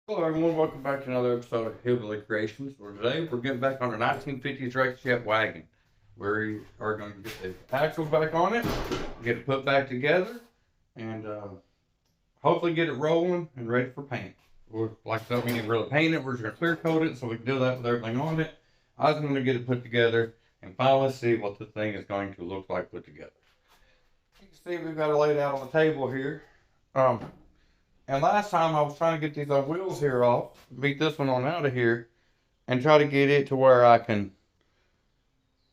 Hello everyone, welcome back to another episode of Hillbilly Creations. For today, we're getting back on a 1950s race jet wagon. We are going to get the axles back on it, get it put back together, and hopefully get it rolling and ready for paint. Like I said, we need to really paint it. We're just going to clear coat it so we can do that with everything on it. I was going to get it put together and finally see what the thing is going to look like put together. You can see we've got it laid out on the table here. And last time I was trying to get these wheels here off, beat this one on out of here, and try to get it to where I can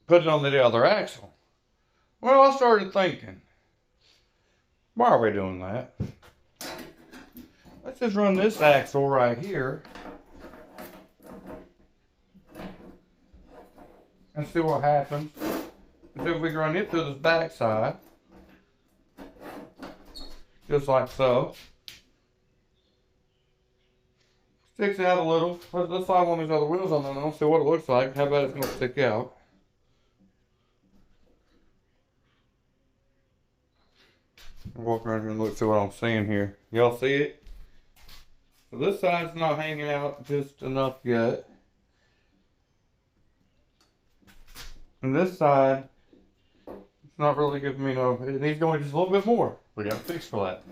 put it on the other axle. Well, I started thinking, why are we doing that? Let's just run this axle right here and see what happens. And see if we can run it through this back side, just like so. Sticks out a little. Let's slide one of these other wheels on there and see what it looks like. How about it's going to stick out. I'll walk around here and look, see what I'm seeing here. Y'all see it? So this side's not hanging out just enough yet. And this side, it's not really giving me no, it needs going just a little bit more. We got to fix for that.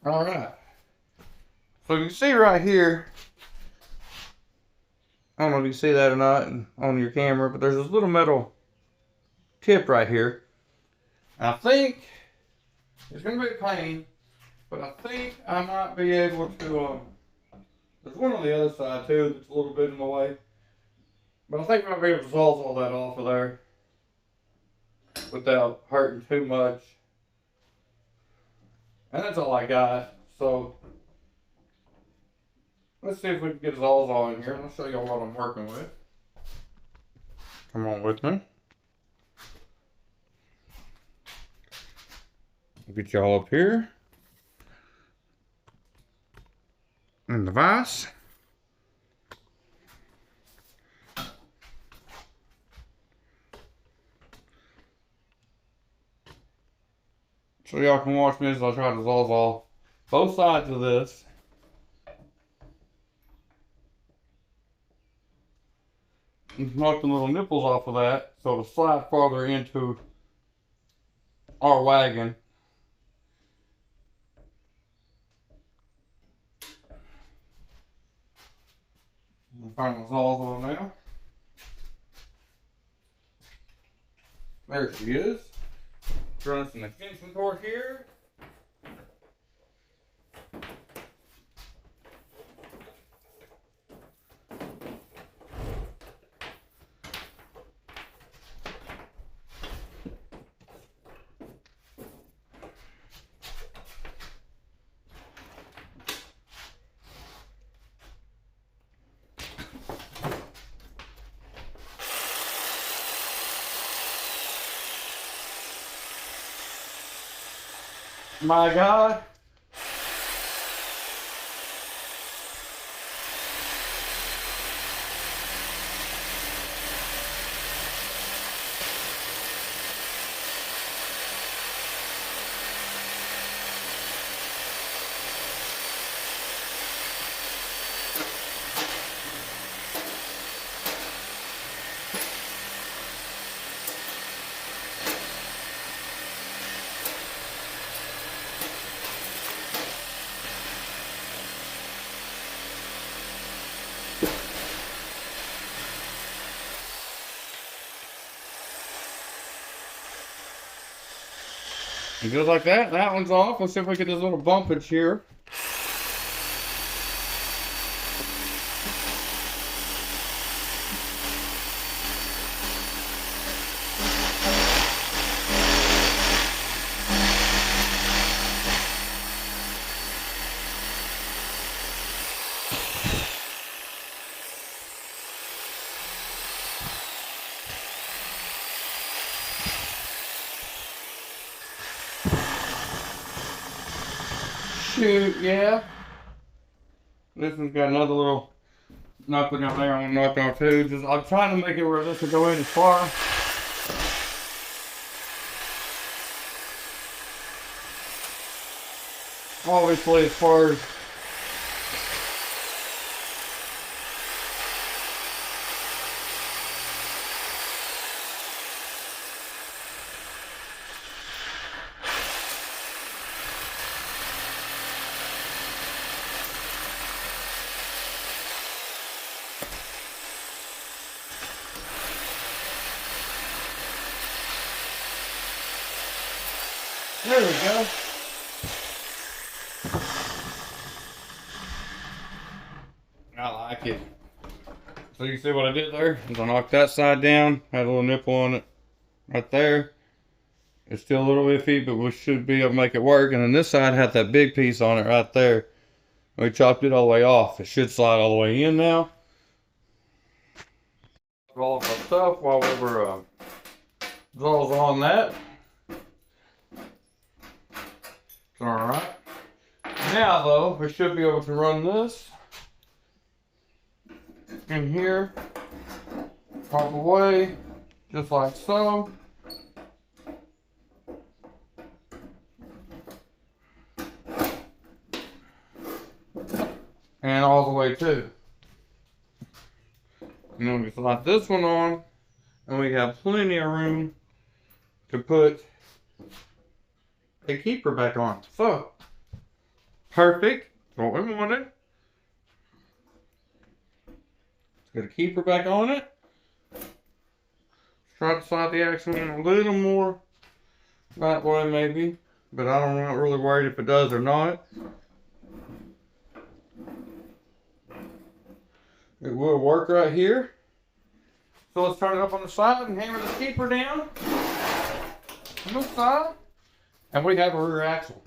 Alright, so you can see right here, I don't know if you see that or not on your camera, but there's this little metal tip right here. I think it's going to be a pain, but I think I might be able to, there's one on the other side too that's a little bit in the way, but I think I might be able to solve all that off of there without hurting too much. And that's all I got. So let's see if we can get his all in here. And I'll show you what I'm working with. Come on with me. Get y'all up here. In the vise. So y'all can watch me as I try to dissolve both sides of this. And knock the little nipples off of that so it'll slide farther into our wagon. We'll find the dissolve on now. There she is. Running some extension cord here. My God. And just like that, that one's off. Let's see if we get this little bumpage here. Shoot, yeah. This one's got another little nothing down there. I'm gonna knock down too. Just I'm trying to make it where this will go in as far. Obviously, as far as there we go. I like it. So you see what I did there? Is I knocked that side down, had a little nipple on it right there. It's still a little iffy, but we should be able to make it work. And then this side had that big piece on it right there. We chopped it all the way off. It should slide all the way in now. All of our stuff while we were draws on that. Alright. Now though, we should be able to run this in here, pop away, just like so. And all the way too. And then we slide this one on, and we have plenty of room to put a keeper back on. So, perfect. What we wanted. Let's get a keeper back on it. Try to slide the axle in a little more that way maybe, but I'm not really worried if it does or not. It will work right here. So let's turn it up on the side and hammer the keeper down on this side. And we have a rear axle.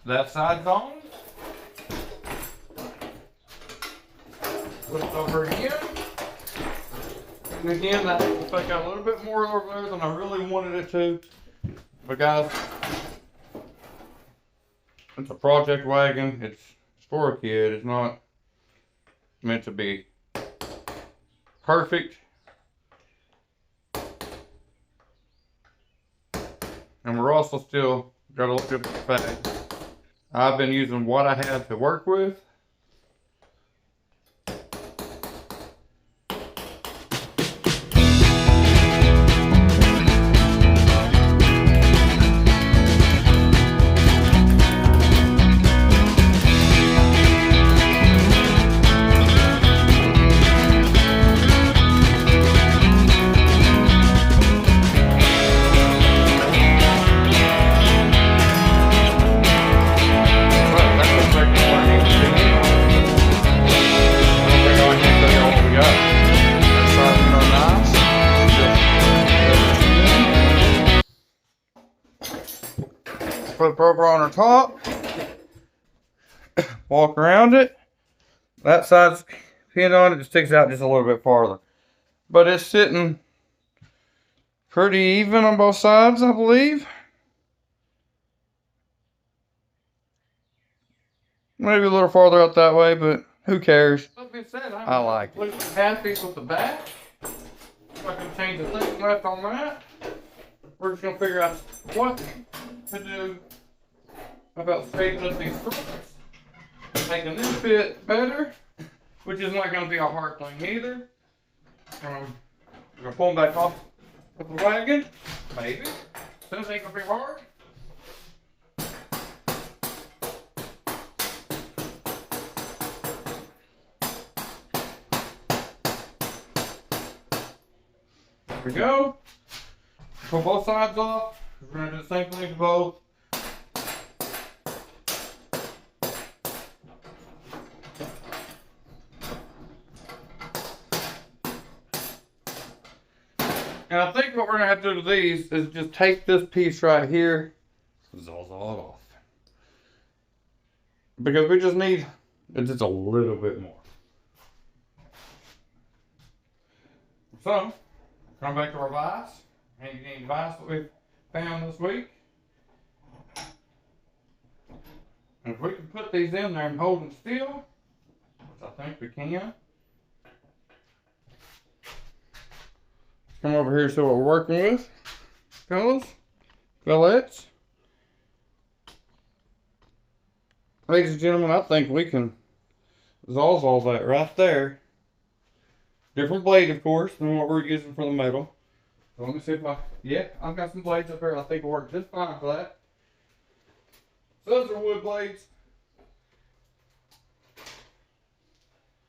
That side's on. Flip it over again. And again, that looks like got a little bit more over there than I really wanted it to. But guys, it's a project wagon. It's for a kid. It's not meant to be perfect. And we're also still got to look at the fact I've been using what I have to work with. Flip over on our top, walk around it. That side's pinned on, it just sticks out just a little bit farther. But it's sitting pretty even on both sides, I believe. Maybe a little farther out that way, but who cares? That being said, I like it. Happy with the back. If I can change the thing left on that, we're just gonna figure out what to do about straightening up these struts, making them fit better, which is not going to be a hard thing either. We're going to pull them back off with the wagon, maybe. This ain't going to be hard. There we go. pull both sides off. We're gonna do the same thing to both. And I think what we're gonna have to do to these is just take this piece right here, zazz it off. Because we just need just a little bit more. So, come back to our vise, handy vise that we found this week. And if we can put these in there and hold them still, which I think we can. Come over here, see what we're working with, fellas, fillettes. Ladies and gentlemen, I think we can zazz that right there. Different blade, of course, than what we're using for the metal. So let me see if I've got some blades up here. I think it'll work just fine for that. So those are wood blades.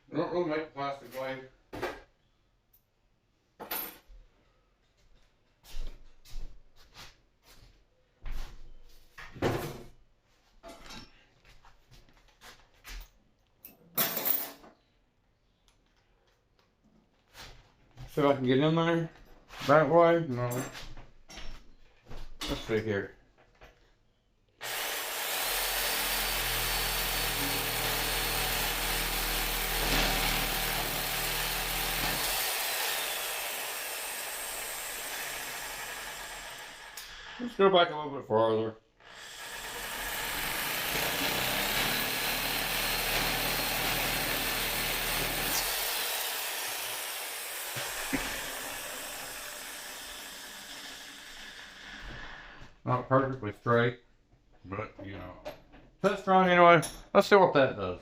They don't really make a plastic blade. See if I can get in there that way. No. Let's see here. Let's go back a little bit farther. Not perfectly straight, but you know. Test run anyway. Let's see what that does.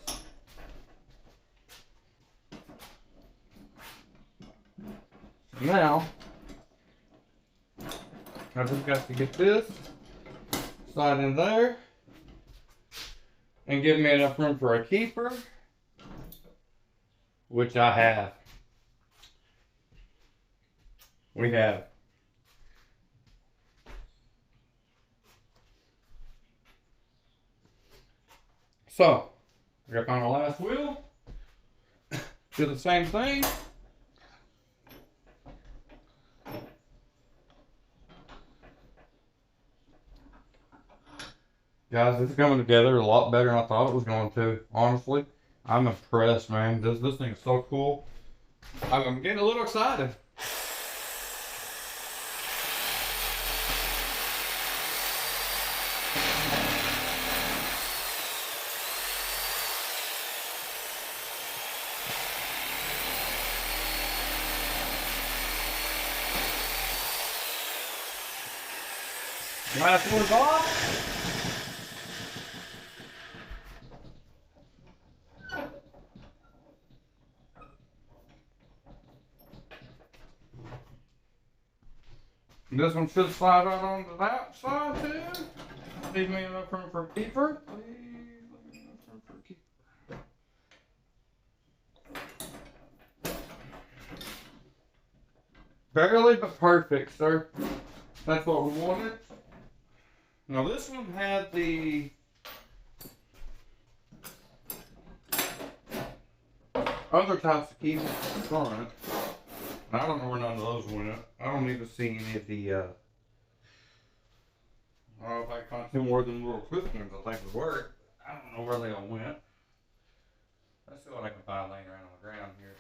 Now, I just got to get this slide in there and give me enough room for a keeper, which I have. We have. So, grip on our last wheel, do the same thing. Guys, this is coming together a lot better than I thought it was going to. Honestly, I'm impressed, man. This thing is so cool. I'm getting a little excited. Last one's off. This one should slide right onto that side too. Leave me enough room for a keeper. Please leave me enough room for a keeper. Barely but perfect, sir. That's what we wanted. Now this one had the other types of keys in the front. I don't know where none of those went. I don't even see any of the, I don't know if I caught two more than little clip ones I think would work. I don't know where they all went. Let's see what I can find laying around on the ground here.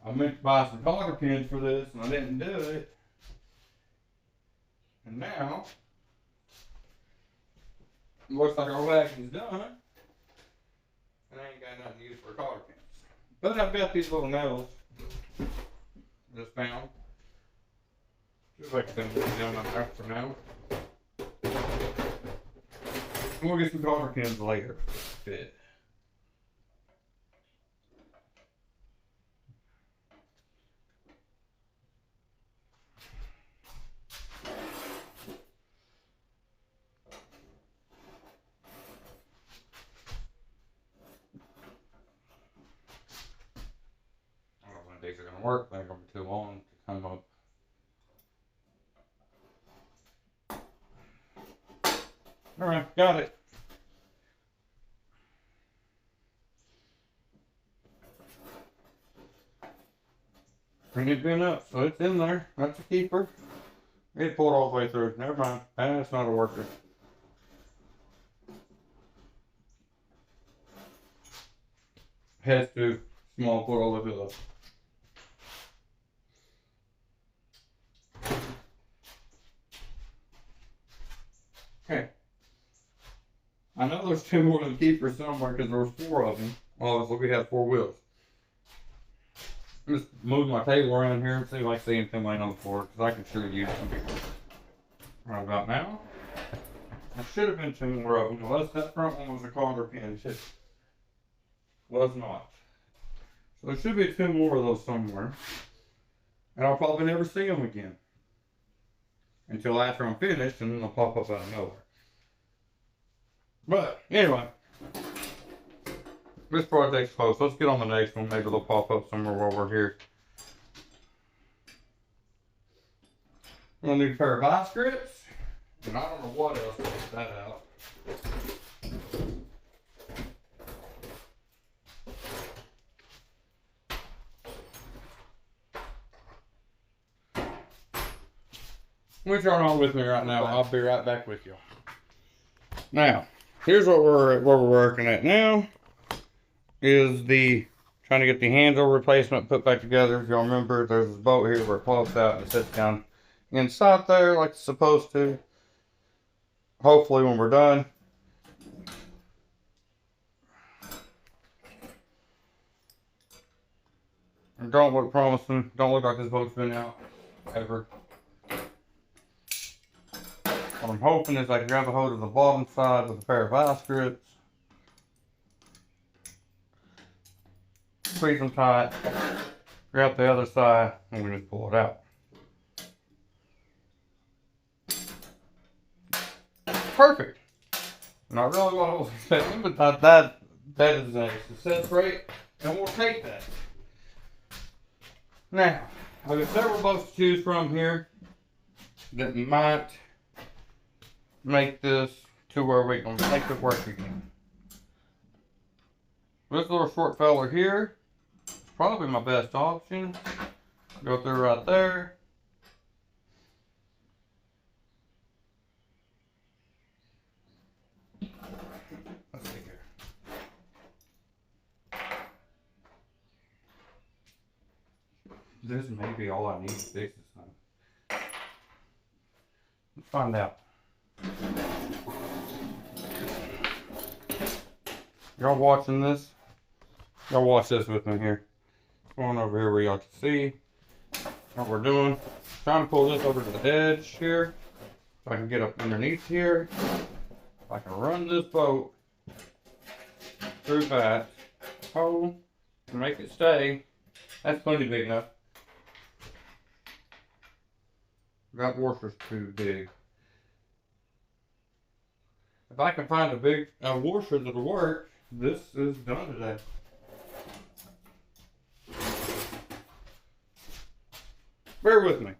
I meant to buy some cotter pins for this and I didn't do it. And now, it looks like our wagon's done. And I ain't got nothing to use for cotter pins. But I've got these little nails just found. Just like them down on there for now. And we'll get some cotter pins later. Fit. work, they're gonna be too long to come up. Alright, got it. Bring it in up, so it's in there. That's a keeper. It pulled all the way through. Never mind. That's not a worker. Has to small pull all the way through. Okay. I know there's two more than keepers somewhere because there was 4 of them. Obviously, we have 4 wheels. Just move my table around here and see if I see anything laying on the floor because I can sure use some. Right about now. There should have been 2 more of them unless that front one was a cotter pin. It was not. So there should be 2 more of those somewhere. And I'll probably never see them again. Until after I'm finished and then they'll pop up out of nowhere. But anyway, this project's close. Let's get on the next one. Maybe they'll pop up somewhere while we're here. I'm gonna need a pair of vice grips, and I don't know what else to get that out. Which aren't on with me right now. I'll be right back with you. Now, here's what we're working at now. Is the trying to get the handle replacement put back together. If y'all remember, there's this bolt here where it pops out and it sits down inside there like it's supposed to. Hopefully when we're done. And don't look promising. Don't look like this boat's been out ever. What I'm hoping is I can grab a hold of the bottom side with a pair of vice grips. Squeeze them tight, grab the other side, and we just pull it out. Perfect. Not really what I was expecting, but that is nice. It sets great, and we'll take that. Now, I've got several boats to choose from here that might make this to where we can make it work again. This little short fella here. Probably my best option. Go through right there. Let's see here. This may be all I need to fix this thing. Let's find out. Y'all watching this? Y'all watch this with me here. Going over here where y'all can see what we're doing. Trying to pull this over to the edge here. So I can get up underneath here. I can run this boat through that hole to make it stay. That's plenty big enough. That washer's too big. If I can find a big washer that'll work, this is done today. Bear with me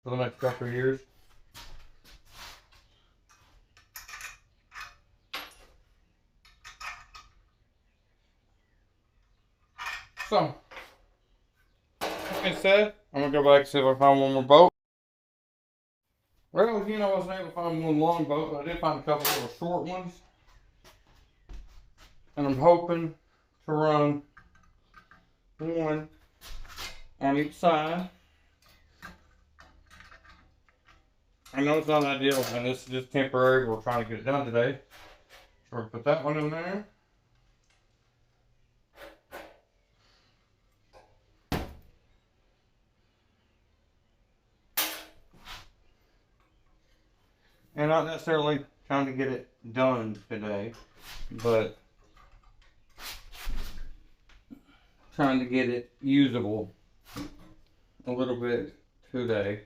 for the next couple of years. So, like I said, I'm gonna go back and see if I find one more boat. Well, again, I wasn't able to find one long boat, but I did find a couple little short ones. And I'm hoping to run one on each side. I know it's not ideal, and this is just temporary. We're trying to get it done today. So we're gonna put that one in there. And not necessarily trying to get it done today, but trying to get it usable a little bit today.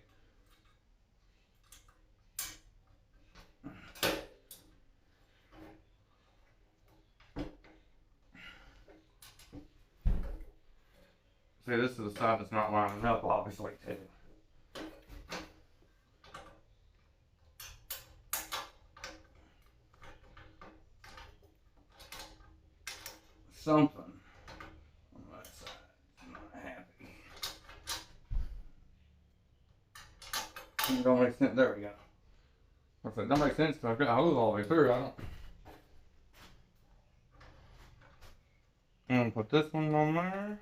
See, this is the side that's not lining up, obviously, too. Something on that side is not happy. It don't make sense. There we go. If it don't make sense, because I've got hose all the way through. I don't. I'm gonna put this one on there.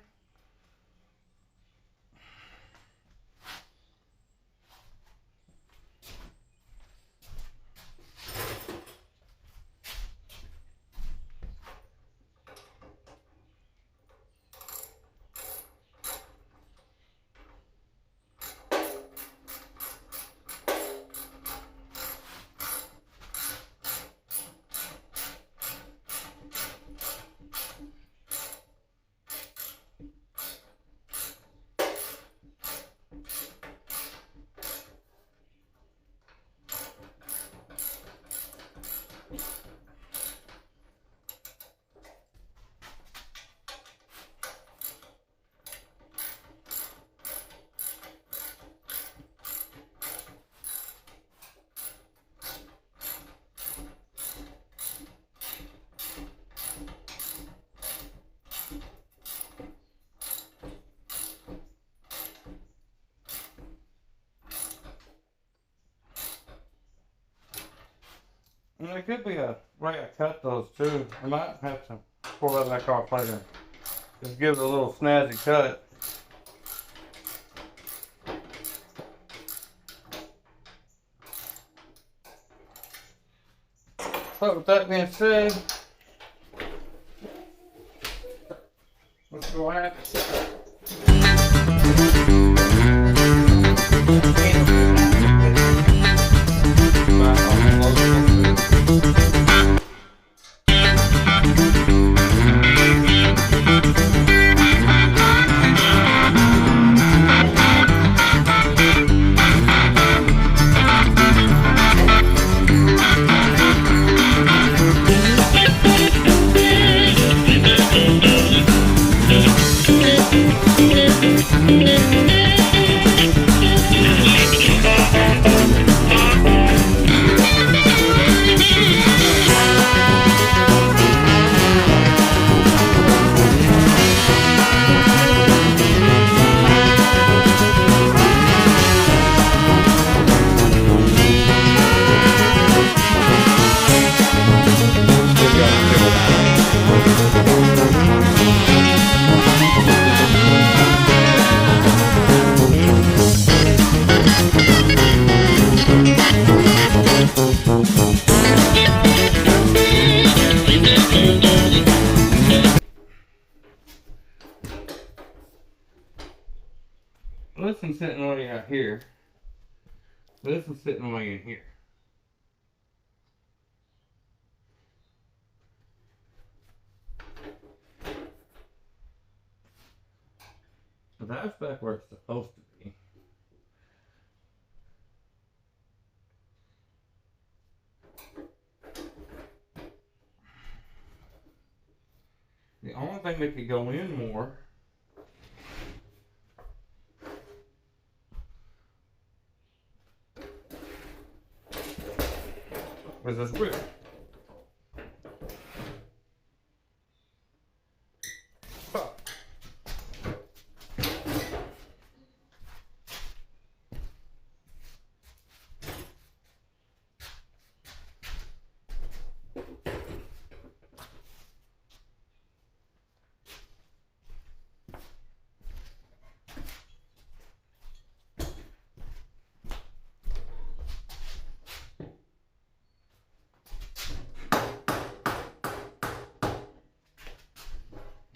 And there could be a way I cut those too. I might have to pull that back off later. Just give it a little snazzy cut. So with that being said, let's go ahead. This one's sitting way out here. This one's sitting way in here. But that's back where it's supposed to be. The only thing that could go in more was this roof.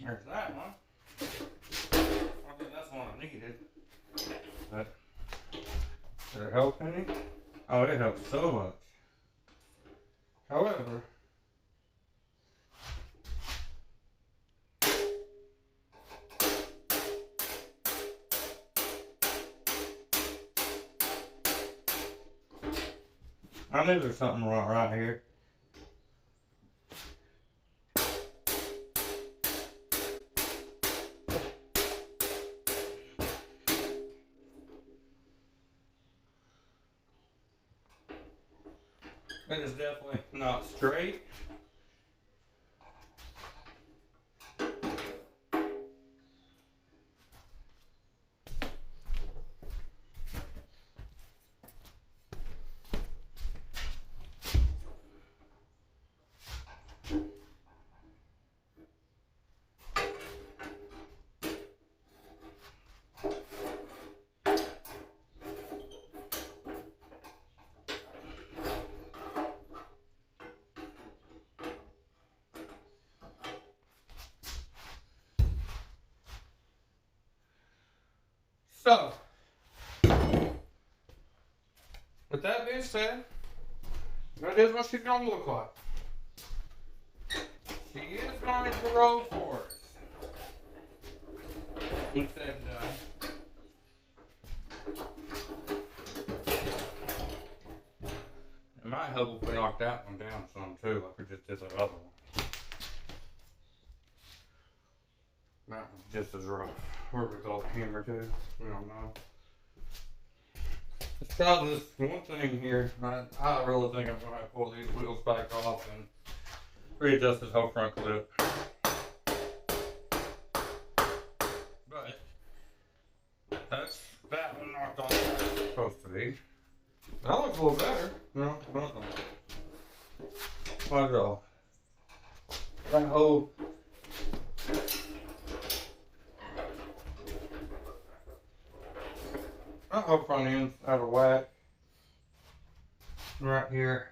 There's that one. I think that's one I needed. But did it help any? Oh, it helps so much. However, I knew there's something wrong right here. It is definitely not straight. So, with that being said, that is what she's gonna look like. She is going to roll for us. Instead, it might help if we knock that one down some too, like we just did the other one. That one's just as rough. Where we go hammer too? We don't know. Let's try this one thing here. I really think I'm gonna have to pull these wheels back off and readjust this whole front clip. But that's that one knocked off like it's supposed to be. That looks a little better. No, nothing. Watch off. That whole front end's out of whack. Right here.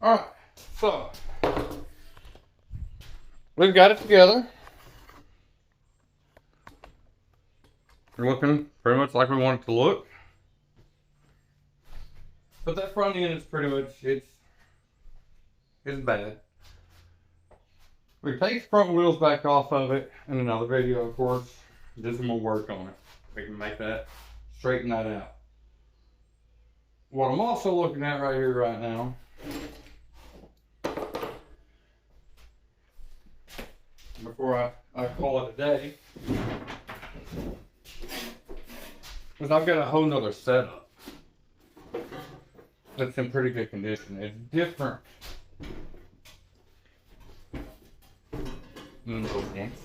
Alright, so we've got it together. We're looking pretty much like we want it to look. But that front end is pretty much, it's bad. We take the front wheels back off of it in another video, of course. This is more work on it. We can make that, straighten that out. What I'm also looking at right here right now before I call it a day is I've got a whole nother setup that's in pretty good condition. It's different than those ones.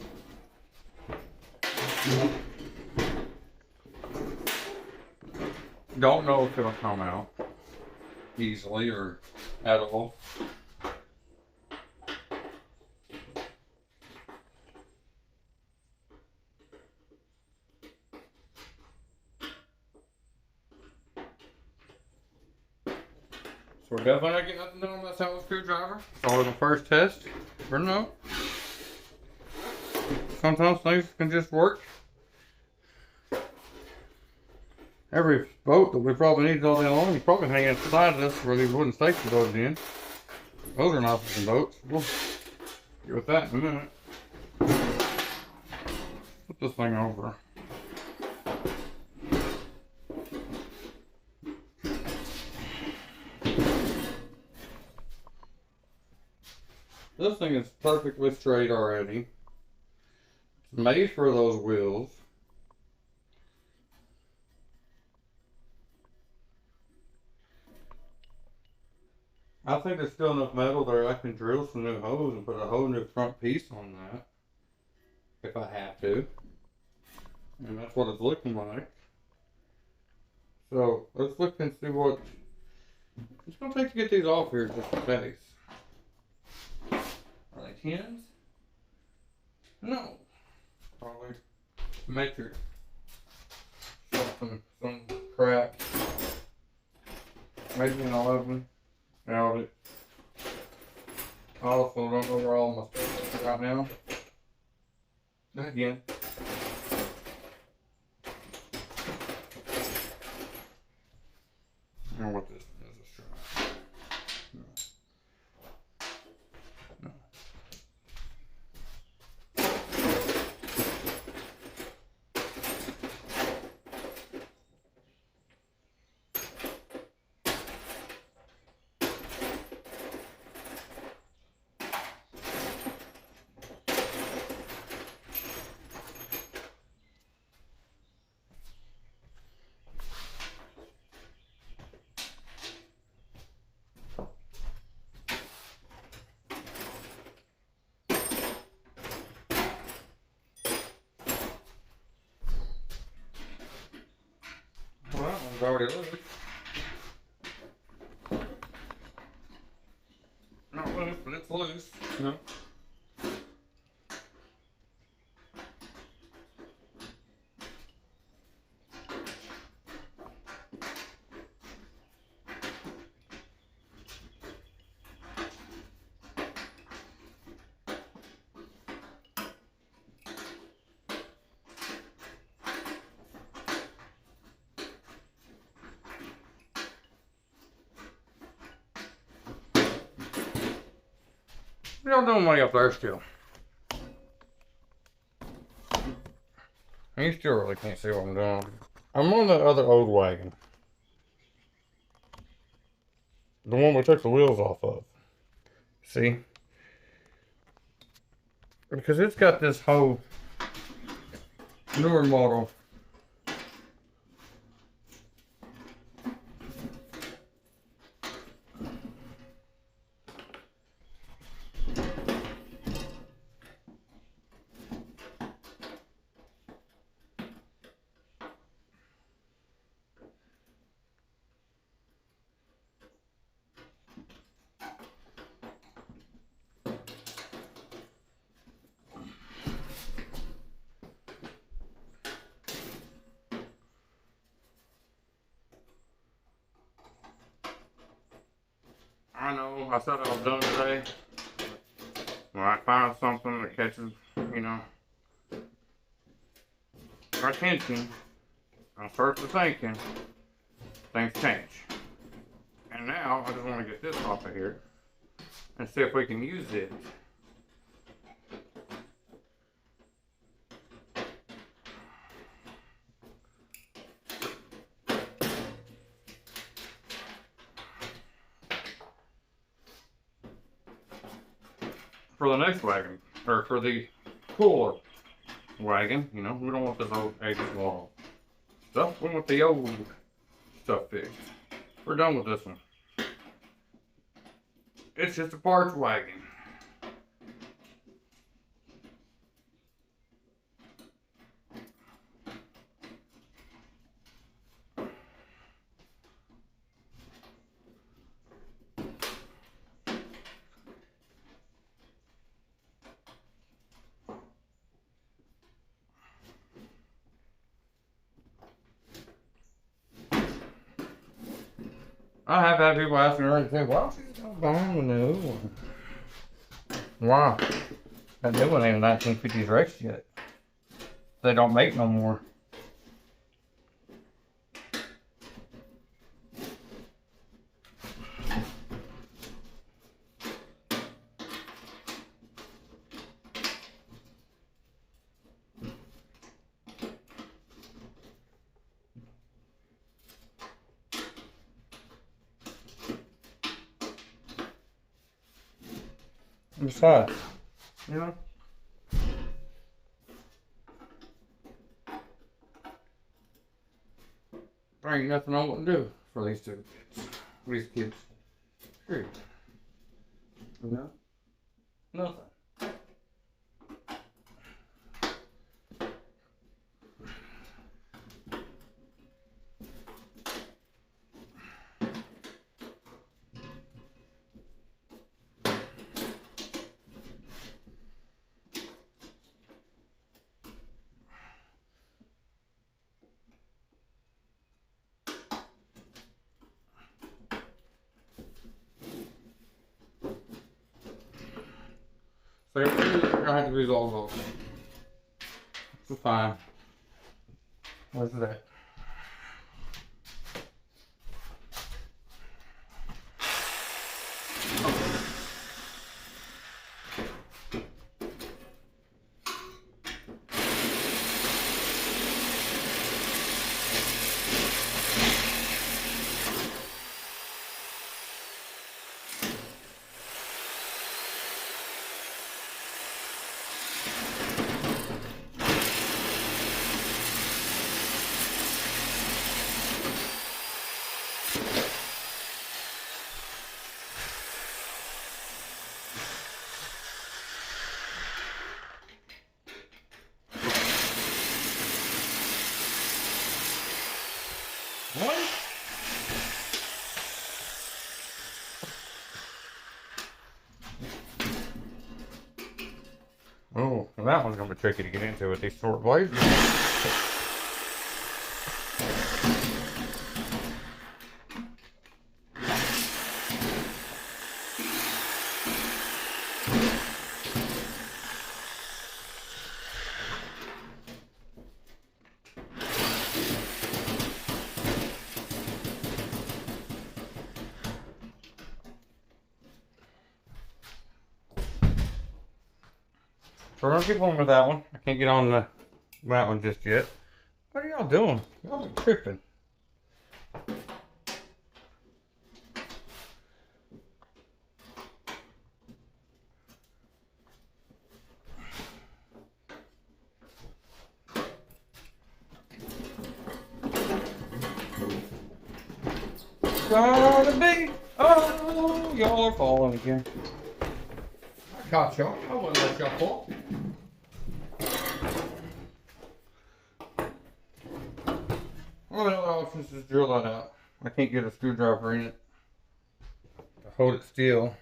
Don't know if it'll come out easily or at all. So we're definitely not getting nothing done on that solid screwdriver. It's always the first test. Or no. Sometimes things can just work. Every bolt that we probably need all day long, you probably hang inside this where these wooden stakes are bolted in. Those are not fishing boats. We'll get with that in a minute. Put this thing over. This thing is perfectly straight already. It's made for those wheels. I think there's still enough metal there I can drill some new holes and put a whole new front piece on that. If I have to. And that's what it's looking like. So, let's look and see what it's going to take to get these off here just in case. Are they 10s? No. Probably matrix. Something, some crap. Maybe an 11. Doubt it. I also don't know where all my stuff is right now. Again. I don't know what this is. Let's try. No. No. it's already loose. Not loose, but it's loose. No. What y'all doing way up there still? You still really can't see what I'm doing. I'm on the other old wagon. The one we took the wheels off of. See? Because it's got this whole newer model. I know, I said I was done today. When I find something that catches, you know, our attention, I start to thinking, things change. And now, I just want to get this off of here and see if we can use it. For the next wagon, or for the cooler wagon, you know, we don't want this old 80s model stuff. We want the old stuff fixed. We're done with this one. It's just a parts wagon. I have had people asking me, say, why don't you go buy a new one? Why? That new one ain't a 1950s Rex yet. They don't make no more. Besides, you know, there ain't nothing I wouldn't do for these two kids. These kids. Period. You know? Nothing. So you're gonna have to use all those. It's fine. What's that? Well, that one's gonna be tricky to get into with these short blades. So we're gonna keep on with that one. I can't get on that one just yet. What are y'all doing? Y'all are tripping. Gotta be. Oh, y'all are falling again. I caught y'all. I wouldn't let y'all fall. Well, the other option is just drill that out. I can't get a screwdriver in it to hold it still.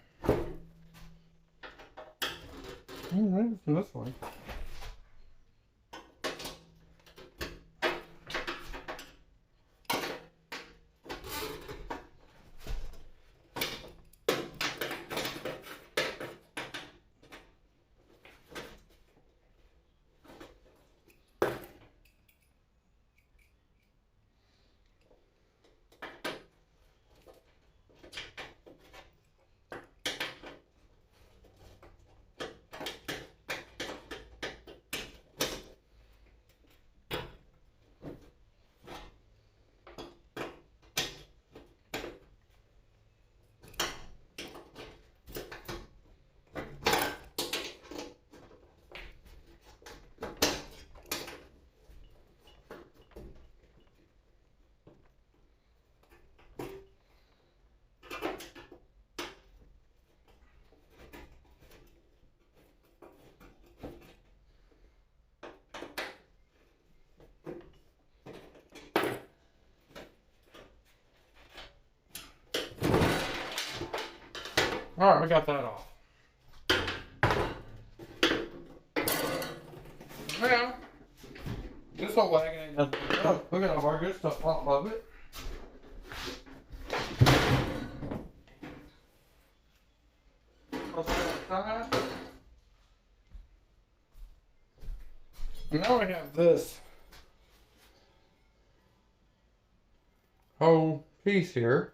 Maybe from this way. Alright, we got that off. Now, this whole wagon ain't nothing. Oh, look at all our good stuff off of it. And now we have this whole piece here.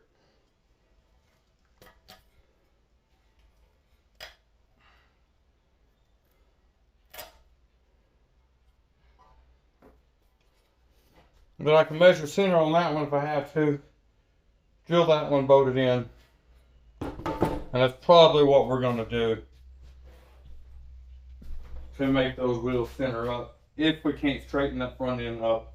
But I can measure center on that one if I have to. Drill that one bolted in. And that's probably what we're going to do to make those wheels center up, if we can't straighten that front end up.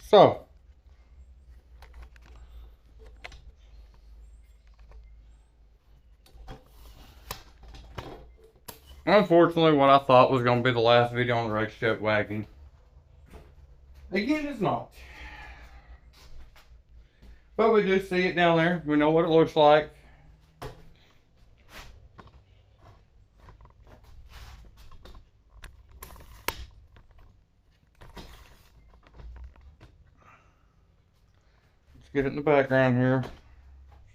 So, unfortunately, what I thought was going to be the last video on the Rex Jet wagon, again, it's not. But we do see it down there. We know what it looks like. Let's get it in the background here.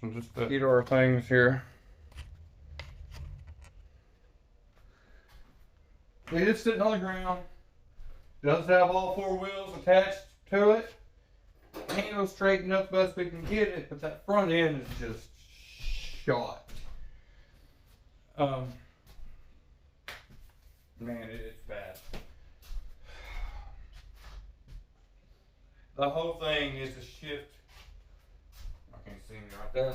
So just to get our things here. It is sitting on the ground. Does have all four wheels attached to it. Handle straightened up best we can get it, but that front end is just shot. Man, it's bad. The whole thing is a shift. I can't see me right there.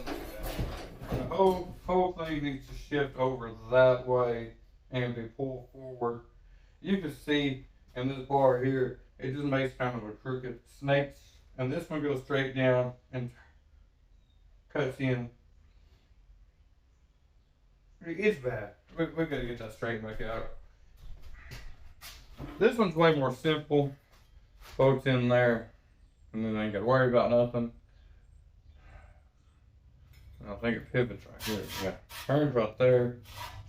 The whole thing needs to shift over that way and be pulled forward. You can see in this bar here, it just makes kind of a crooked snake. And this one goes straight down and cuts in. It's bad. We've got to get that straightened back out. This one's way more simple. Bolts in there, and then I ain't got to worry about nothing. I think it pivots right here. Yeah, turns right there.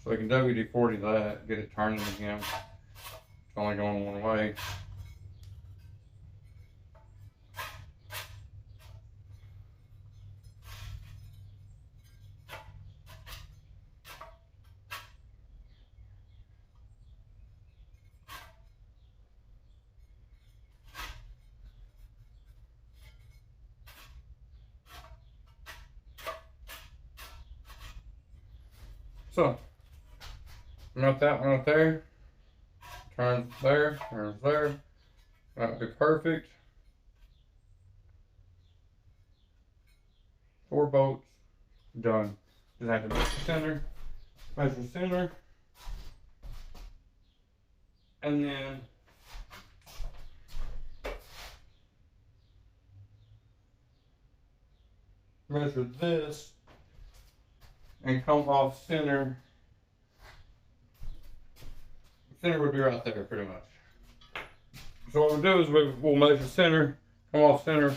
So we can WD-40 that, get it turning again. It's only going one way. So, got that one up there. Turns there, turns there. That'd be perfect. 4 bolts, done. Just have to measure center, and then measure this and come off center. Center would be right there pretty much. So what we'll do is we'll measure center, come off center,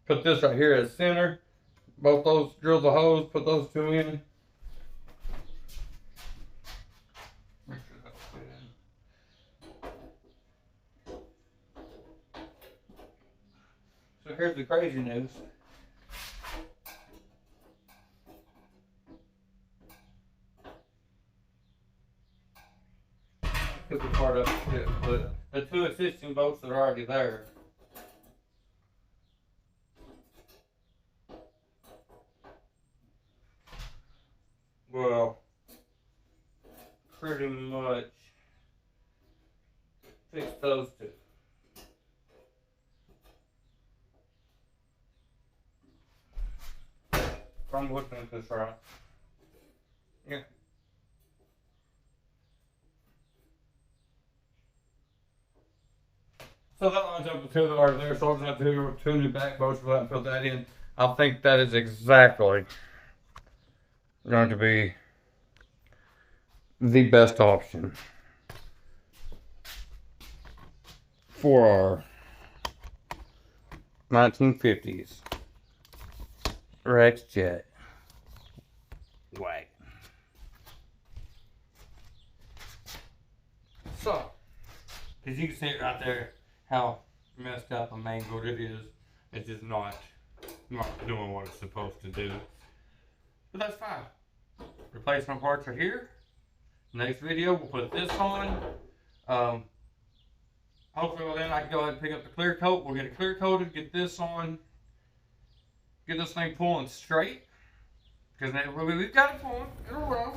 put this right here as center. Both those, drill the hose, put those 2 in. Make sure that'll fit in. So here's the crazy news. Took the part up too, but the 2 assisting bolts that are already there. Well, pretty much fix those 2. If I'm looking at this right. Yeah. So that lines up with 2 that are there, so I'll just have to do 2 new back bolts for that and put that in. I think that is exactly going to be the best option for our 1950s Rex Jet wagon. So, as you can see it right there, how messed up and mangled it is. It's just not doing what it's supposed to do. But that's fine. Replacement parts are here. Next video, we'll put this on. Hopefully then I can go ahead and pick up the clear coat. We'll get it clear coated, get this on, get this thing pulling straight. Because we've got it pulling in a row.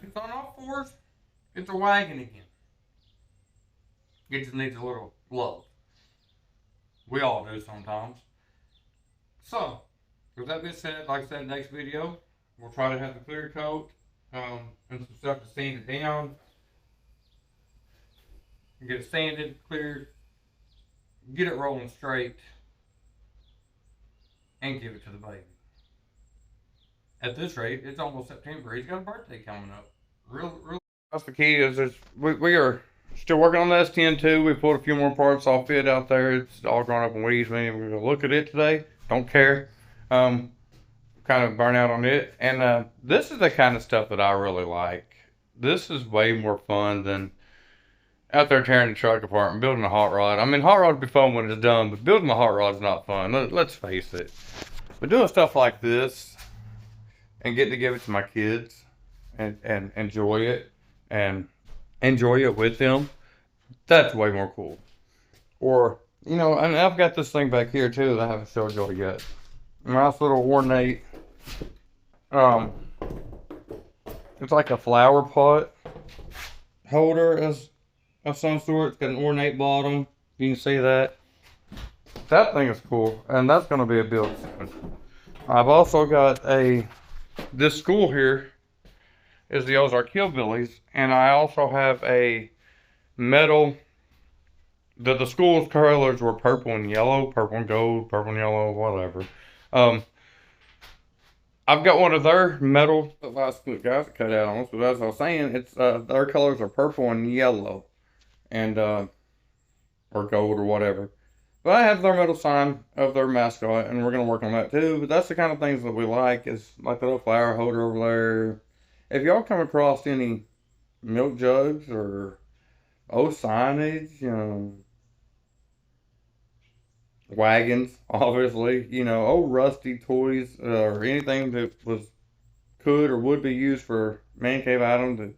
It's on all 4s. It's a wagon again. It just needs a little love. We all do sometimes. So, with that being said, like I said, next video, we'll try to have the clear coat and some stuff to sand it down. Get it sanded, cleared, get it rolling straight, and give it to the baby. At this rate, it's almost September. He's got a birthday coming up. Real. That's the key. Is we are still working on the S10 too. We pulled a few more parts off it out there. It's all grown up in weeds. We ain't gonna look at it today. Don't care. Kind of burn out on it. And this is the kind of stuff that I really like. This is way more fun than out there tearing the truck apart and building a hot rod. I mean, hot rod would be fun when it's done, but building a hot rod is not fun. Let's face it. But doing stuff like this and getting to give it to my kids and enjoy it and enjoy it with them, that's way more cool. Or, you know, and I've got this thing back here too that I haven't showed y'all yet. Nice little ornate, it's like a flower pot holder of some sort. It's got an ornate bottom. You can see that. That thing is cool, and that's going to be a build soon. I've also got this school here is the Ozark Hillbillies, and I also have a metal, the school's colors were purple and yellow, purple and gold, purple and yellow, whatever. I've got one of their metal guys cut out on, so as I was saying, it's their colors are purple and yellow, and or gold or whatever. But I have their metal sign of their mascot, and we're gonna work on that too. But that's the kind of things that we like, is like the little flower holder over there. If y'all come across any milk jugs or old signage, wagons, obviously, old rusty toys, or anything that could or would be used for man cave items that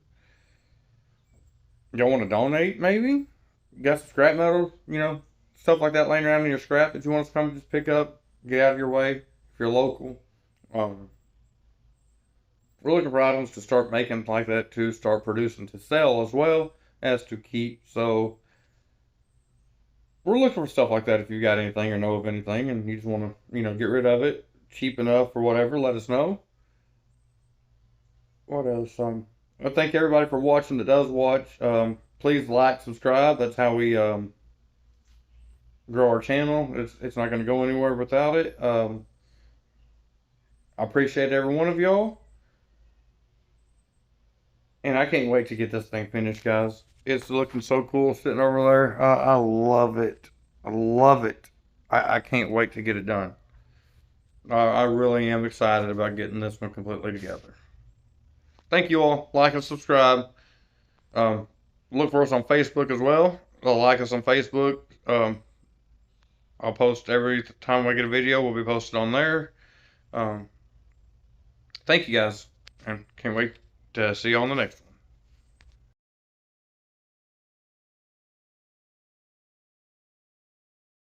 y'all want to donate, maybe? Got some scrap metal, stuff like that laying around in your scrap that you want us to come just pick up, get out of your way if you're local. Um, we're looking for items to start making like that, to start producing to sell as well as to keep. So we're looking for stuff like that. If you got anything or know of anything and you just want to, get rid of it cheap enough or whatever, let us know. What else? I thank everybody for watching that does watch. Please like, subscribe. That's how we grow our channel. It's not going to go anywhere without it. I appreciate every one of y'all. And I can't wait to get this thing finished, guys. It's looking so cool sitting over there. I love it. I love it. I can't wait to get it done. I really am excited about getting this one completely together. Thank you all. Like and subscribe. Look for us on Facebook as well. Like us on Facebook. I'll post every time I get a video. We'll be posted on there. Thank you guys, and can't wait to see you on the next one.